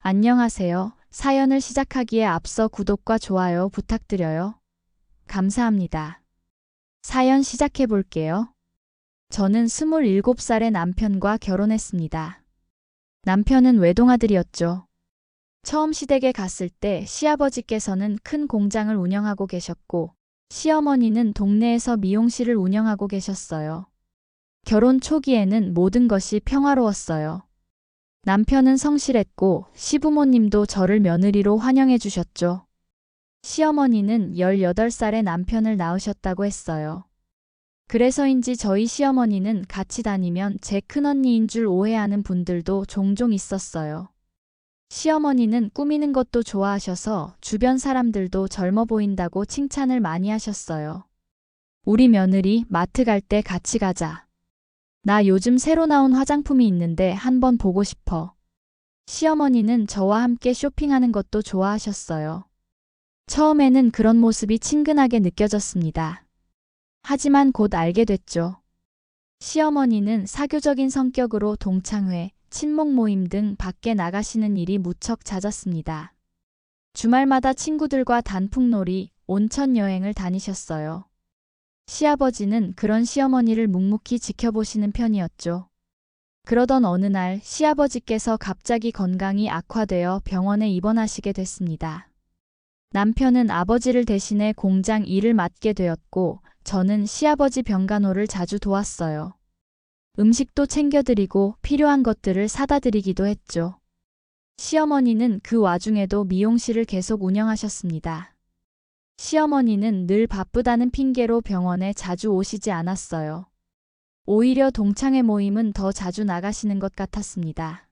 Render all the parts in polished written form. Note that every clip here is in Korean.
안녕하세요. 사연을 시작하기에 앞서 구독과 좋아요 부탁드려요. 감사합니다. 사연 시작해 볼게요. 저는 27살의 남편과 결혼했습니다. 남편은 외동아들이었죠. 처음 시댁에 갔을 때 시아버지께서는 큰 공장을 운영하고 계셨고, 시어머니는 동네에서 미용실을 운영하고 계셨어요. 결혼 초기에는 모든 것이 평화로웠어요. 남편은 성실했고 시부모님도 저를 며느리로 환영해 주셨죠. 시어머니는 18살에 남편을 낳으셨다고 했어요. 그래서인지 저희 시어머니는 같이 다니면 제 큰언니인 줄 오해하는 분들도 종종 있었어요. 시어머니는 꾸미는 것도 좋아하셔서 주변 사람들도 젊어 보인다고 칭찬을 많이 하셨어요. 우리 며느리 마트 갈 때 같이 가자. 나 요즘 새로 나온 화장품이 있는데 한번 보고 싶어. 시어머니는 저와 함께 쇼핑하는 것도 좋아하셨어요. 처음에는 그런 모습이 친근하게 느껴졌습니다. 하지만 곧 알게 됐죠. 시어머니는 사교적인 성격으로 동창회, 친목 모임 등 밖에 나가시는 일이 무척 잦았습니다. 주말마다 친구들과 단풍놀이, 온천 여행을 다니셨어요. 시아버지는 그런 시어머니를 묵묵히 지켜보시는 편이었죠. 그러던 어느 날 시아버지께서 갑자기 건강이 악화되어 병원에 입원하시게 됐습니다. 남편은 아버지를 대신해 공장 일을 맡게 되었고, 저는 시아버지 병간호를 자주 도왔어요. 음식도 챙겨드리고 필요한 것들을 사다 드리기도 했죠. 시어머니는 그 와중에도 미용실을 계속 운영하셨습니다. 시어머니는 늘 바쁘다는 핑계로 병원에 자주 오시지 않았어요. 오히려 동창회 모임은 더 자주 나가시는 것 같았습니다.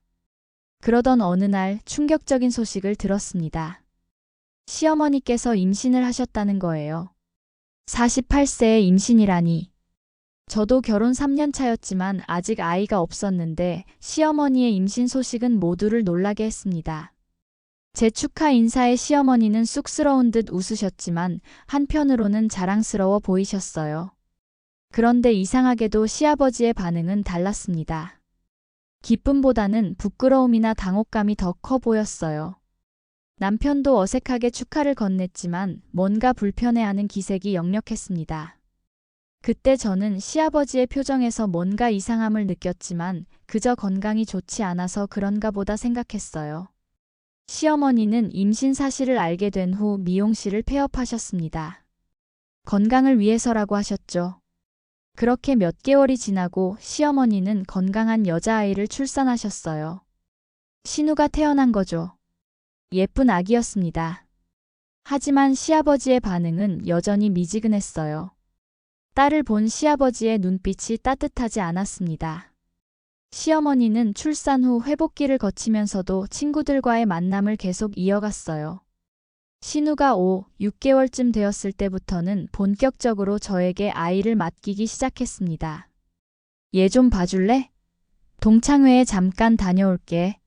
그러던 어느 날 충격적인 소식을 들었습니다. 시어머니께서 임신을 하셨다는 거예요. 48세의 임신이라니. 저도 결혼 3년 차였지만 아직 아이가 없었는데 시어머니의 임신 소식은 모두를 놀라게 했습니다. 제 축하 인사에 시어머니는 쑥스러운 듯 웃으셨지만 한편으로는 자랑스러워 보이셨어요. 그런데 이상하게도 시아버지의 반응은 달랐습니다. 기쁨보다는 부끄러움이나 당혹감이 더 커 보였어요. 남편도 어색하게 축하를 건넸지만 뭔가 불편해하는 기색이 역력했습니다. 그때 저는 시아버지의 표정에서 뭔가 이상함을 느꼈지만 그저 건강이 좋지 않아서 그런가 보다 생각했어요. 시어머니는 임신 사실을 알게 된 후 미용실을 폐업하셨습니다. 건강을 위해서라고 하셨죠. 그렇게 몇 개월이 지나고 시어머니는 건강한 여자아이를 출산하셨어요. 신우가 태어난 거죠. 예쁜 아기였습니다. 하지만 시아버지의 반응은 여전히 미지근했어요. 딸을 본 시아버지의 눈빛이 따뜻하지 않았습니다. 시어머니는 출산 후 회복기를 거치면서도 친구들과의 만남을 계속 이어갔어요. 신우가 5, 6개월쯤 되었을 때부터는 본격적으로 저에게 아이를 맡기기 시작했습니다. 얘 좀 봐줄래? 동창회에 잠깐 다녀올게.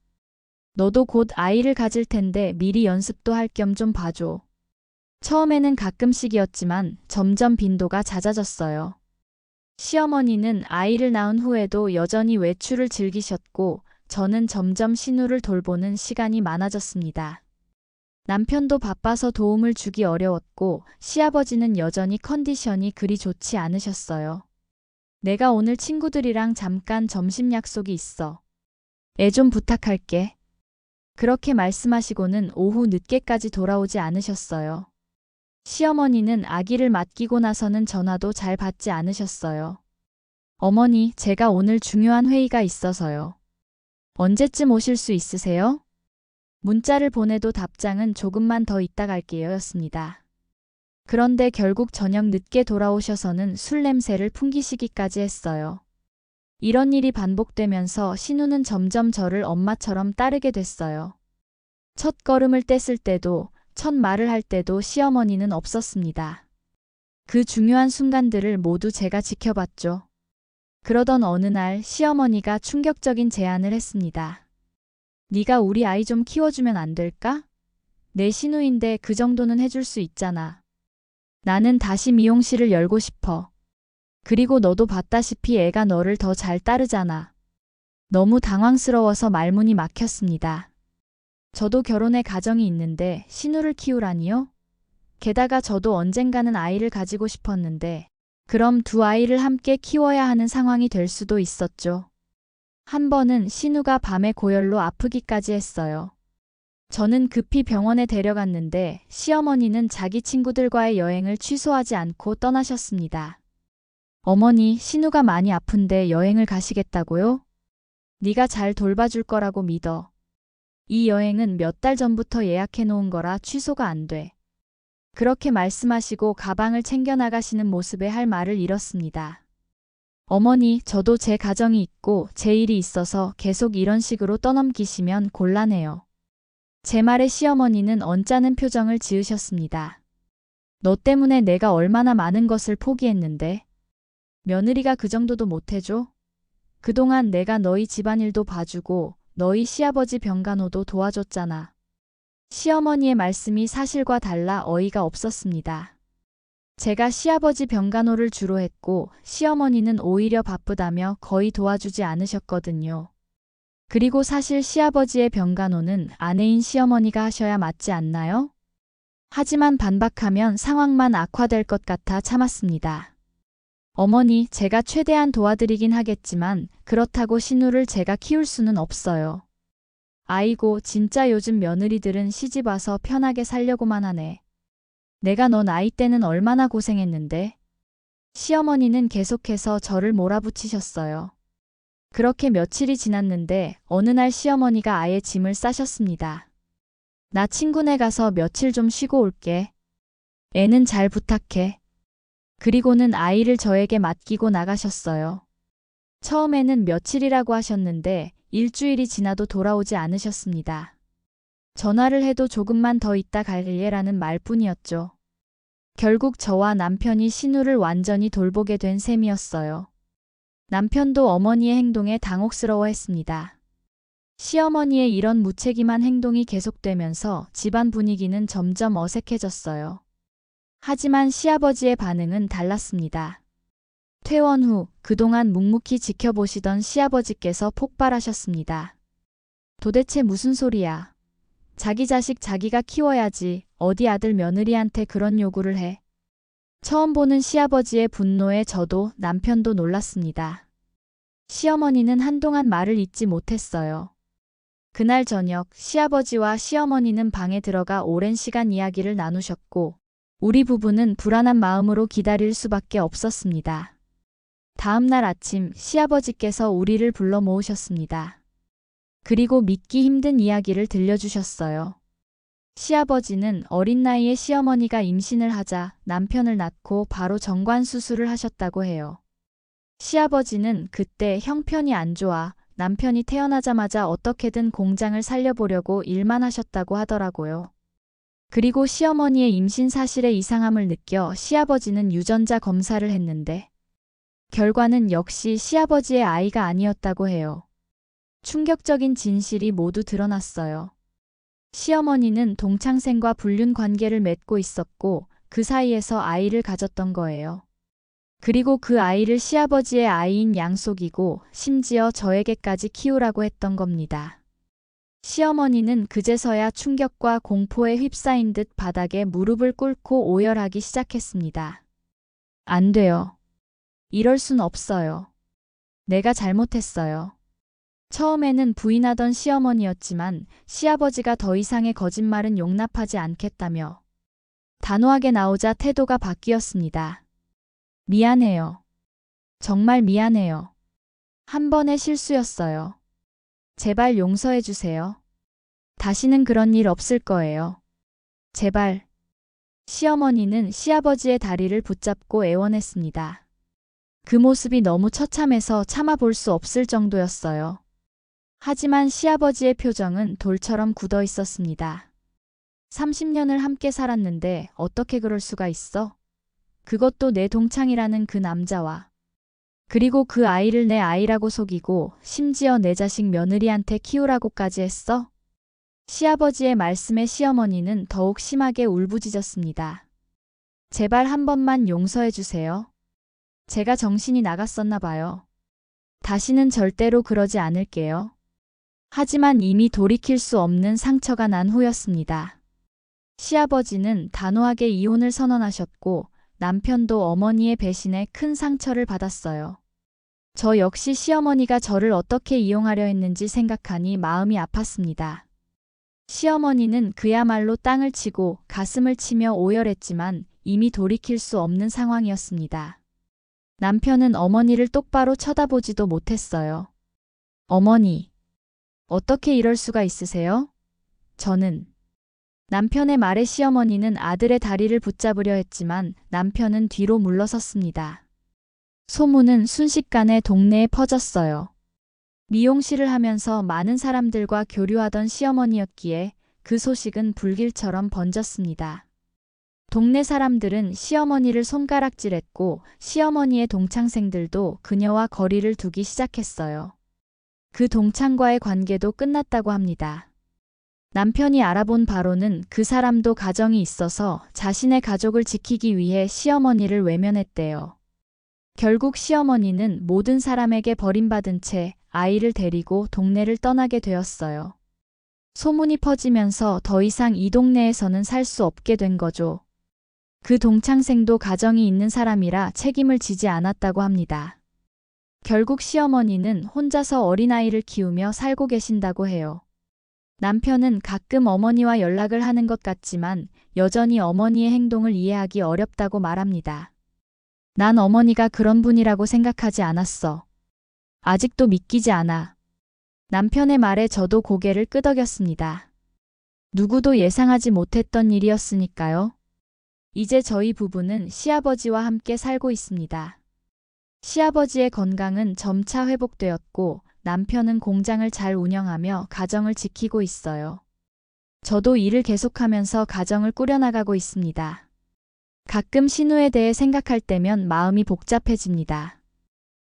너도 곧 아이를 가질 텐데 미리 연습도 할 겸 좀 봐줘. 처음에는 가끔씩이었지만 점점 빈도가 잦아졌어요. 시어머니는 아이를 낳은 후에도 여전히 외출을 즐기셨고, 저는 점점 신우를 돌보는 시간이 많아졌습니다. 남편도 바빠서 도움을 주기 어려웠고, 시아버지는 여전히 컨디션이 그리 좋지 않으셨어요. 내가 오늘 친구들이랑 잠깐 점심 약속이 있어. 애 좀 부탁할게. 그렇게 말씀하시고는 오후 늦게까지 돌아오지 않으셨어요. 시어머니는 아기를 맡기고 나서는 전화도 잘 받지 않으셨어요. 어머니, 제가 오늘 중요한 회의가 있어서요. 언제쯤 오실 수 있으세요? 문자를 보내도 답장은 조금만 더 있다 갈게요 였습니다. 그런데 결국 저녁 늦게 돌아오셔서는 술 냄새를 풍기시기까지 했어요. 이런 일이 반복되면서 신우는 점점 저를 엄마처럼 따르게 됐어요. 첫 걸음을 뗐을 때도, 첫 말을 할 때도 시어머니는 없었습니다. 그 중요한 순간들을 모두 제가 지켜봤죠. 그러던 어느 날 시어머니가 충격적인 제안을 했습니다. 네가 우리 아이 좀 키워주면 안 될까? 내 신우인데 그 정도는 해줄 수 있잖아. 나는 다시 미용실을 열고 싶어. 그리고 너도 봤다시피 애가 너를 더 잘 따르잖아. 너무 당황스러워서 말문이 막혔습니다. 저도 결혼해 가정이 있는데 신우를 키우라니요? 게다가 저도 언젠가는 아이를 가지고 싶었는데 그럼 두 아이를 함께 키워야 하는 상황이 될 수도 있었죠. 한 번은 신우가 밤에 고열로 아프기까지 했어요. 저는 급히 병원에 데려갔는데 시어머니는 자기 친구들과의 여행을 취소하지 않고 떠나셨습니다. 어머니, 신우가 많이 아픈데 여행을 가시겠다고요? 네가 잘 돌봐줄 거라고 믿어. 이 여행은 몇 달 전부터 예약해 놓은 거라 취소가 안 돼. 그렇게 말씀하시고 가방을 챙겨 나가시는 모습에 할 말을 잃었습니다. 어머니, 저도 제 가정이 있고 제 일이 있어서 계속 이런 식으로 떠넘기시면 곤란해요. 제 말에 시어머니는 언짢은 표정을 지으셨습니다. 너 때문에 내가 얼마나 많은 것을 포기했는데. 며느리가 그 정도도 못해줘? 그동안 내가 너희 집안일도 봐주고 너희 시아버지 병간호도 도와줬잖아. 시어머니의 말씀이 사실과 달라 어이가 없었습니다. 제가 시아버지 병간호를 주로 했고 시어머니는 오히려 바쁘다며 거의 도와주지 않으셨거든요. 그리고 사실 시아버지의 병간호는 아내인 시어머니가 하셔야 맞지 않나요? 하지만 반박하면 상황만 악화될 것 같아 참았습니다. 어머니, 제가 최대한 도와드리긴 하겠지만 그렇다고 신우를 제가 키울 수는 없어요. 아이고, 진짜 요즘 며느리들은 시집 와서 편하게 살려고만 하네. 내가 너 나이 때는 얼마나 고생했는데. 시어머니는 계속해서 저를 몰아붙이셨어요. 그렇게 며칠이 지났는데 어느 날 시어머니가 아예 짐을 싸셨습니다. 나 친구네 가서 며칠 좀 쉬고 올게. 애는 잘 부탁해. 그리고는 아이를 저에게 맡기고 나가셨어요. 처음에는 며칠이라고 하셨는데 일주일이 지나도 돌아오지 않으셨습니다. 전화를 해도 조금만 더 있다 갈래라는 말뿐이었죠. 결국 저와 남편이 신우를 완전히 돌보게 된 셈이었어요. 남편도 어머니의 행동에 당혹스러워했습니다. 시어머니의 이런 무책임한 행동이 계속되면서 집안 분위기는 점점 어색해졌어요. 하지만 시아버지의 반응은 달랐습니다. 퇴원 후 그동안 묵묵히 지켜보시던 시아버지께서 폭발하셨습니다. 도대체 무슨 소리야? 자기 자식 자기가 키워야지 어디 아들 며느리한테 그런 요구를 해. 처음 보는 시아버지의 분노에 저도 남편도 놀랐습니다. 시어머니는 한동안 말을 잇지 못했어요. 그날 저녁 시아버지와 시어머니는 방에 들어가 오랜 시간 이야기를 나누셨고 우리 부부는 불안한 마음으로 기다릴 수밖에 없었습니다. 다음 날 아침 시아버지께서 우리를 불러 모으셨습니다. 그리고 믿기 힘든 이야기를 들려주셨어요. 시아버지는 어린 나이에 시어머니가 임신을 하자 남편을 낳고 바로 정관 수술을 하셨다고 해요. 시아버지는 그때 형편이 안 좋아 남편이 태어나자마자 어떻게든 공장을 살려보려고 일만 하셨다고 하더라고요. 그리고 시어머니의 임신 사실에 이상함을 느껴 시아버지는 유전자 검사를 했는데 결과는 역시 시아버지의 아이가 아니었다고 해요. 충격적인 진실이 모두 드러났어요. 시어머니는 동창생과 불륜 관계를 맺고 있었고 그 사이에서 아이를 가졌던 거예요. 그리고 그 아이를 시아버지의 아이인 양속이고 심지어 저에게까지 키우라고 했던 겁니다. 시어머니는 그제서야 충격과 공포에 휩싸인 듯 바닥에 무릎을 꿇고 오열하기 시작했습니다. 안 돼요. 이럴 순 없어요. 내가 잘못했어요. 처음에는 부인하던 시어머니였지만 시아버지가 더 이상의 거짓말은 용납하지 않겠다며 단호하게 나오자 태도가 바뀌었습니다. 미안해요. 정말 미안해요. 한 번의 실수였어요. 제발 용서해 주세요. 다시는 그런 일 없을 거예요. 제발. 시어머니는 시아버지의 다리를 붙잡고 애원했습니다. 그 모습이 너무 처참해서 참아볼 수 없을 정도였어요. 하지만 시아버지의 표정은 돌처럼 굳어 있었습니다. 30년을 함께 살았는데 어떻게 그럴 수가 있어? 그것도 내 동창이라는 그 남자와. 그리고 그 아이를 내 아이라고 속이고 심지어 내 자식 며느리한테 키우라고까지 했어? 시아버지의 말씀에 시어머니는 더욱 심하게 울부짖었습니다. 제발 한 번만 용서해 주세요. 제가 정신이 나갔었나 봐요. 다시는 절대로 그러지 않을게요. 하지만 이미 돌이킬 수 없는 상처가 난 후였습니다. 시아버지는 단호하게 이혼을 선언하셨고 남편도 어머니의 배신에 큰 상처를 받았어요. 저 역시 시어머니가 저를 어떻게 이용하려 했는지 생각하니 마음이 아팠습니다. 시어머니는 그야말로 땅을 치고 가슴을 치며 오열했지만 이미 돌이킬 수 없는 상황이었습니다. 남편은 어머니를 똑바로 쳐다보지도 못했어요. 어머니, 어떻게 이럴 수가 있으세요? 저는. 남편의 말에 시어머니는 아들의 다리를 붙잡으려 했지만 남편은 뒤로 물러섰습니다. 소문은 순식간에 동네에 퍼졌어요. 미용실을 하면서 많은 사람들과 교류하던 시어머니였기에 그 소식은 불길처럼 번졌습니다. 동네 사람들은 시어머니를 손가락질했고 시어머니의 동창생들도 그녀와 거리를 두기 시작했어요. 그 동창과의 관계도 끝났다고 합니다. 남편이 알아본 바로는 그 사람도 가정이 있어서 자신의 가족을 지키기 위해 시어머니를 외면했대요. 결국 시어머니는 모든 사람에게 버림받은 채 아이를 데리고 동네를 떠나게 되었어요. 소문이 퍼지면서 더 이상 이 동네에서는 살 수 없게 된 거죠. 그 동창생도 가정이 있는 사람이라 책임을 지지 않았다고 합니다. 결국 시어머니는 혼자서 어린아이를 키우며 살고 계신다고 해요. 남편은 가끔 어머니와 연락을 하는 것 같지만 여전히 어머니의 행동을 이해하기 어렵다고 말합니다. 난 어머니가 그런 분이라고 생각하지 않았어. 아직도 믿기지 않아. 남편의 말에 저도 고개를 끄덕였습니다. 누구도 예상하지 못했던 일이었으니까요. 이제 저희 부부는 시아버지와 함께 살고 있습니다. 시아버지의 건강은 점차 회복되었고 남편은 공장을 잘 운영하며 가정을 지키고 있어요. 저도 일을 계속하면서 가정을 꾸려나가고 있습니다. 가끔 신우에 대해 생각할 때면 마음이 복잡해집니다.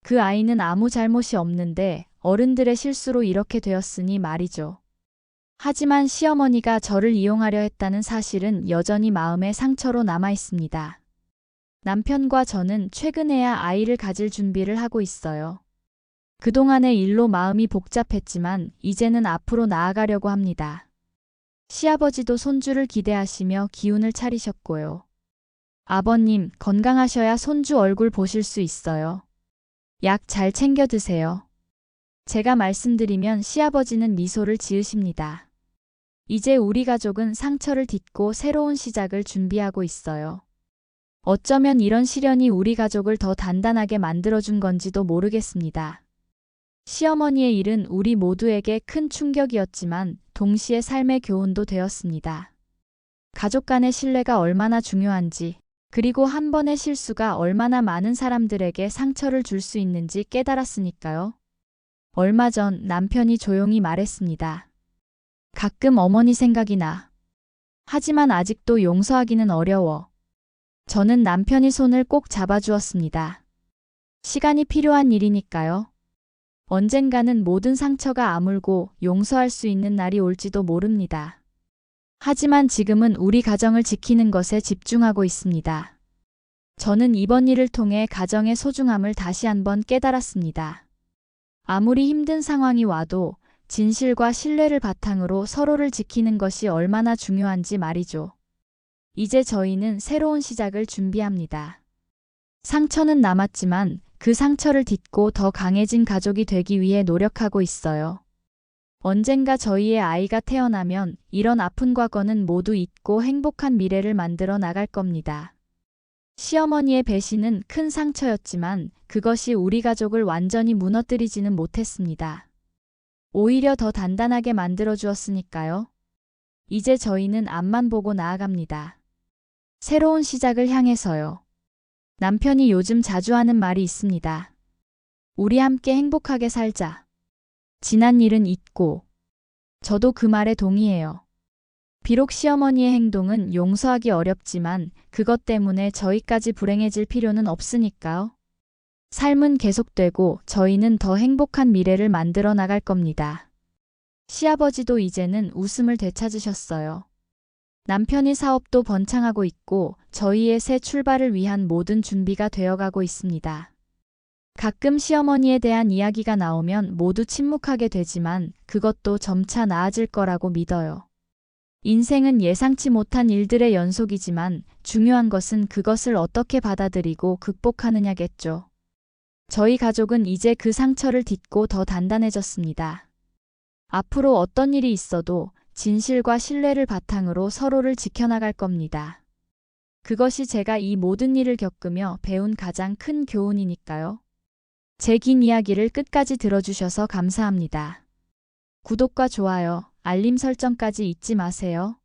그 아이는 아무 잘못이 없는데 어른들의 실수로 이렇게 되었으니 말이죠. 하지만 시어머니가 저를 이용하려 했다는 사실은 여전히 마음의 상처로 남아 있습니다. 남편과 저는 최근에야 아이를 가질 준비를 하고 있어요. 그동안의 일로 마음이 복잡했지만 이제는 앞으로 나아가려고 합니다. 시아버지도 손주를 기대하시며 기운을 차리셨고요. 아버님, 건강하셔야 손주 얼굴 보실 수 있어요. 약 잘 챙겨 드세요. 제가 말씀드리면 시아버지는 미소를 지으십니다. 이제 우리 가족은 상처를 딛고 새로운 시작을 준비하고 있어요. 어쩌면 이런 시련이 우리 가족을 더 단단하게 만들어준 건지도 모르겠습니다. 시어머니의 일은 우리 모두에게 큰 충격이었지만 동시에 삶의 교훈도 되었습니다. 가족 간의 신뢰가 얼마나 중요한지, 그리고 한 번의 실수가 얼마나 많은 사람들에게 상처를 줄 수 있는지 깨달았으니까요. 얼마 전 남편이 조용히 말했습니다. 가끔 어머니 생각이 나. 하지만 아직도 용서하기는 어려워. 저는 남편이 손을 꼭 잡아주었습니다. 시간이 필요한 일이니까요. 언젠가는 모든 상처가 아물고 용서할 수 있는 날이 올지도 모릅니다. 하지만 지금은 우리 가정을 지키는 것에 집중하고 있습니다. 저는 이번 일을 통해 가정의 소중함을 다시 한번 깨달았습니다. 아무리 힘든 상황이 와도 진실과 신뢰를 바탕으로 서로를 지키는 것이 얼마나 중요한지 말이죠. 이제 저희는 새로운 시작을 준비합니다. 상처는 남았지만 그 상처를 딛고 더 강해진 가족이 되기 위해 노력하고 있어요. 언젠가 저희의 아이가 태어나면 이런 아픈 과거는 모두 잊고 행복한 미래를 만들어 나갈 겁니다. 시어머니의 배신은 큰 상처였지만 그것이 우리 가족을 완전히 무너뜨리지는 못했습니다. 오히려 더 단단하게 만들어 주었으니까요. 이제 저희는 앞만 보고 나아갑니다. 새로운 시작을 향해서요. 남편이 요즘 자주 하는 말이 있습니다. 우리 함께 행복하게 살자. 지난 일은 잊고. 저도 그 말에 동의해요. 비록 시어머니의 행동은 용서하기 어렵지만 그것 때문에 저희까지 불행해질 필요는 없으니까요. 삶은 계속되고 저희는 더 행복한 미래를 만들어 나갈 겁니다. 시아버지도 이제는 웃음을 되찾으셨어요. 남편이 사업도 번창하고 있고 저희의 새 출발을 위한 모든 준비가 되어가고 있습니다. 가끔 시어머니에 대한 이야기가 나오면 모두 침묵하게 되지만 그것도 점차 나아질 거라고 믿어요. 인생은 예상치 못한 일들의 연속이지만 중요한 것은 그것을 어떻게 받아들이고 극복하느냐겠죠. 저희 가족은 이제 그 상처를 딛고 더 단단해졌습니다. 앞으로 어떤 일이 있어도 진실과 신뢰를 바탕으로 서로를 지켜나갈 겁니다. 그것이 제가 이 모든 일을 겪으며 배운 가장 큰 교훈이니까요. 제 긴 이야기를 끝까지 들어주셔서 감사합니다. 구독과 좋아요, 알림 설정까지 잊지 마세요.